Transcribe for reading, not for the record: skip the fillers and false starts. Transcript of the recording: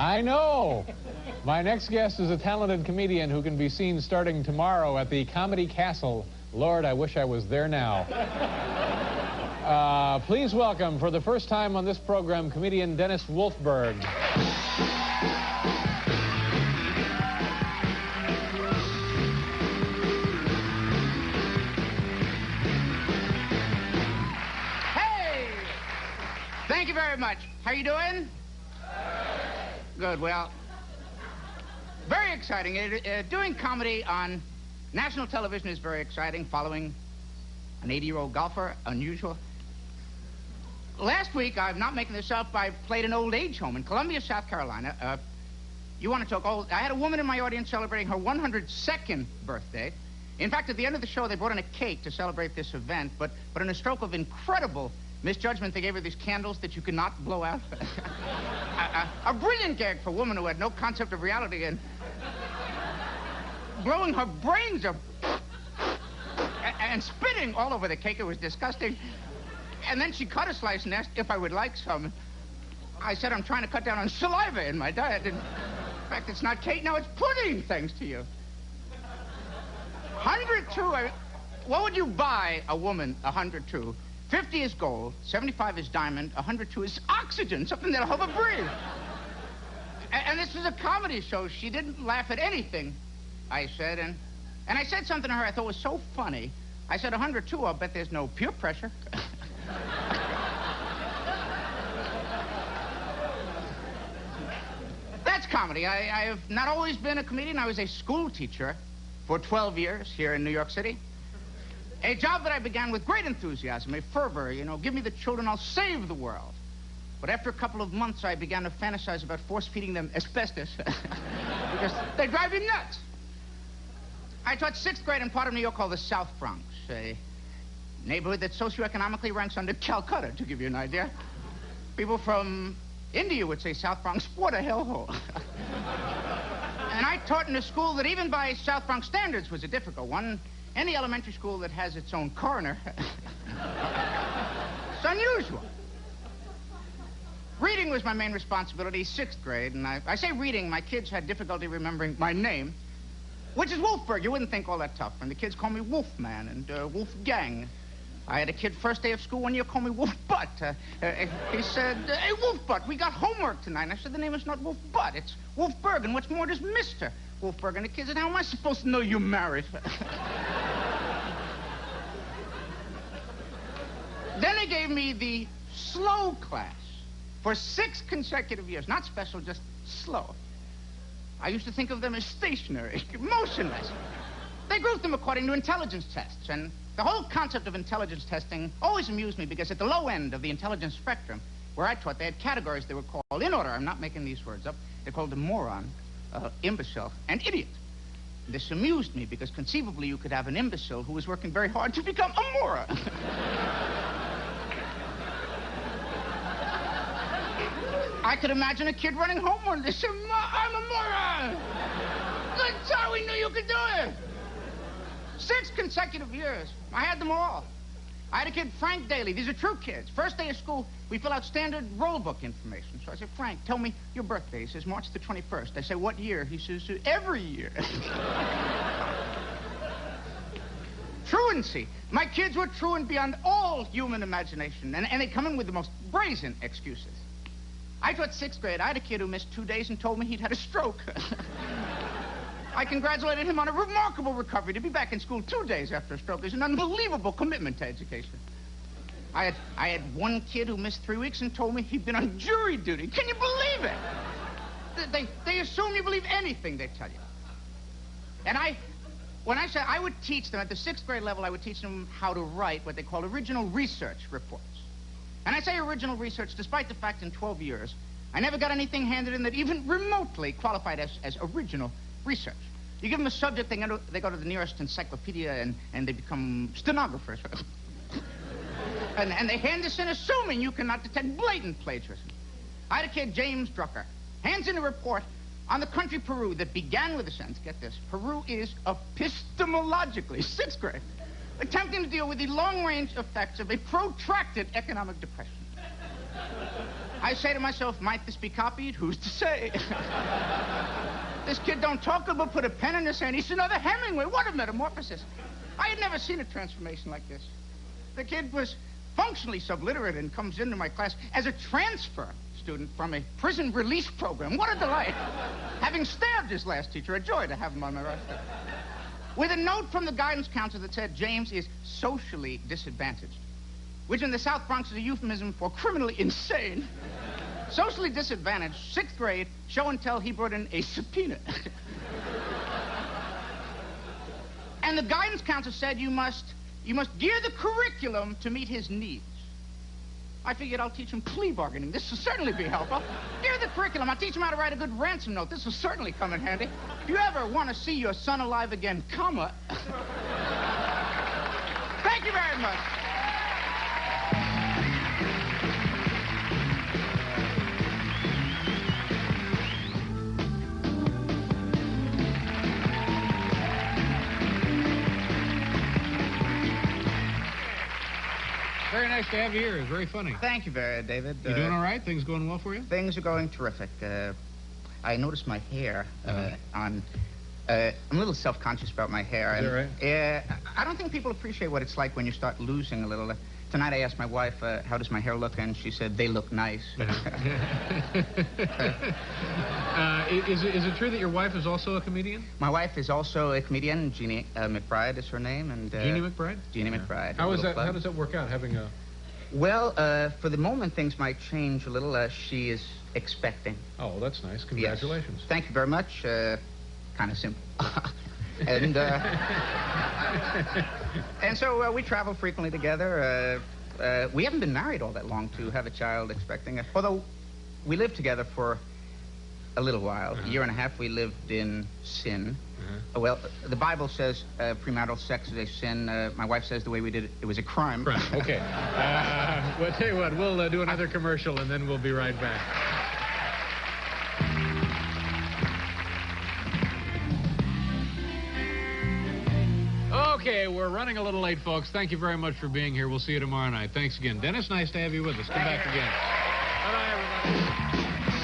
I know. My next guest is a talented comedian who can be seen starting tomorrow at the Comedy Castle. Lord, I wish I was there now. Please welcome, for the first time on this program, comedian Dennis Wolfberg. Hey! Thank you very much. How you doing? Good, well, very exciting. Doing comedy on national television is very exciting, following an 80-year-old golfer, unusual. Last week, I'm not making this up, I played an old age home in Columbia, South Carolina. You want to talk old? I had a woman in my audience celebrating her 102nd birthday. In fact, at the end of the show, they brought in a cake to celebrate this event, but in a stroke of incredible misjudgment, they gave her these candles that you could not blow out. A brilliant gag for a woman who had no concept of reality and blowing her brains up and spitting all over the cake. It was disgusting. And then she cut a slice and asked if I would like some. I said I'm trying to cut down on saliva in my diet. In fact, it's not cake now, it's pudding, thanks to you. 102, what would you buy a woman 102? 50 is gold, 75 is diamond, 102 is oxygen, something that'll help her breathe. And this was a comedy show. She didn't laugh at anything I said, and I said something to her I thought was so funny. I said, 102, I'll bet there's no peer pressure. That's comedy. I have not always been a comedian. I was a school teacher for 12 years here in New York City. A job that I began with great enthusiasm, a fervor, you know, give me the children, I'll save the world. But after a couple of months, I began to fantasize about force-feeding them asbestos because they drive you nuts. I taught 6th grade in part of New York called the South Bronx, a neighborhood that socioeconomically ranks under Calcutta, to give you an idea. People from India would say South Bronx, what a hellhole. And I taught in a school that even by South Bronx standards was a difficult one. Any elementary school that has its own coroner. It's unusual. Reading was my main responsibility, 6th grade, and I say reading, my kids had difficulty remembering my name, which is Wolfberg. You wouldn't think all that tough. And the kids call me Wolfman and Wolfgang. I had a kid first day of school one year call me Wolf Butt. He said, hey, Wolf Butt, we got homework tonight. And I said, the name is not Wolf Butt, it's Wolfberg, and what's more, it is Mr. Wolfberg. And the kid said, how am I supposed to know you're married? Then they gave me the slow class for 6 consecutive years. Not special, just slow. I used to think of them as stationary, motionless. They grouped them according to intelligence tests, and the whole concept of intelligence testing always amused me because at the low end of the intelligence spectrum, where I taught, they had categories they were called, in order, I'm not making these words up, they're called a moron, imbecile, and idiot. This amused me because conceivably you could have an imbecile who was working very hard to become a moron. I could imagine a kid running home one day saying, I'm a moron! That's how we knew you could do it! 6 consecutive years. I had them all. I had a kid, Frank Daly. These are true kids. First day of school, we fill out standard roll book information. So I said, Frank, tell me your birthday. He says, March the 21st. I say, what year? He says, every year. Truancy. My kids were truant beyond all human imagination, and they come in with the most brazen excuses. I taught 6th grade. I had a kid who missed 2 days and told me he'd had a stroke. I congratulated him on a remarkable recovery. To be back in school 2 days after a stroke is an unbelievable commitment to education. I had one kid who missed 3 weeks and told me he'd been on jury duty. Can you believe it? They assume you believe anything they tell you. And when I said I would teach them, at the 6th grade level, I would teach them how to write what they call original research reports. And I say original research despite the fact in 12 years, I never got anything handed in that even remotely qualified as original research. You give them a subject, they go to the nearest encyclopedia and they become stenographers. and they hand this in assuming you cannot detect blatant plagiarism. I had a kid, James Drucker, hands in a report on the country Peru that began with a sentence, get this, Peru is epistemologically, 6th grade, attempting to deal with the long-range effects of a protracted economic depression. I say to myself, might this be copied? Who's to say? This kid don't talk good, but put a pen in his hand. He's another Hemingway. What a metamorphosis. I had never seen a transformation like this. The kid was functionally subliterate and comes into my class as a transfer student from a prison release program. What a delight. Having stabbed his last teacher, a joy to have him on my roster. With a note from the guidance counselor that said James is socially disadvantaged, which in the South Bronx is a euphemism for criminally insane. Socially disadvantaged, 6th grade, show and tell he brought in a subpoena. And the guidance counselor said you must gear the curriculum to meet his needs. I figured I'll teach him plea bargaining. This will certainly be helpful. Gear the curriculum. I'll teach him how to write a good ransom note. This will certainly come in handy. If you ever want to see your son alive again, comma. Thank you very much. Very nice to have you here. It's very funny. Thank you very, David. You doing all right? Things going well for you? Things are going terrific. I noticed my hair on... I'm a little self-conscious about my hair. Is that right? Yeah. I don't think people appreciate what it's like when you start losing a little. Tonight I asked my wife, how does my hair look? And she said, they look nice. Is it true that your wife is also a comedian? My wife is also a comedian. Jeannie McBride is her name. And Jeannie McBride? Jeannie McBride. How does that work out, having a... Well, for the moment, things might change a little. She is expecting. Oh, that's nice. Congratulations. Yes. Thank you very much. Kind of simple. And so we travel frequently together. We haven't been married all that long to have a child expecting. Although we lived together for a little while. A year and a half we lived in sin. Well, the Bible says premarital sex is a sin. My wife says the way we did it, it was a crime. Right. Okay. Well, tell you what, we'll do another commercial and then we'll be right back. Okay, we're running a little late, folks. Thank you very much for being here. We'll see you tomorrow night. Thanks again. Dennis, nice to have you with us. Come back again. Bye-bye, everybody.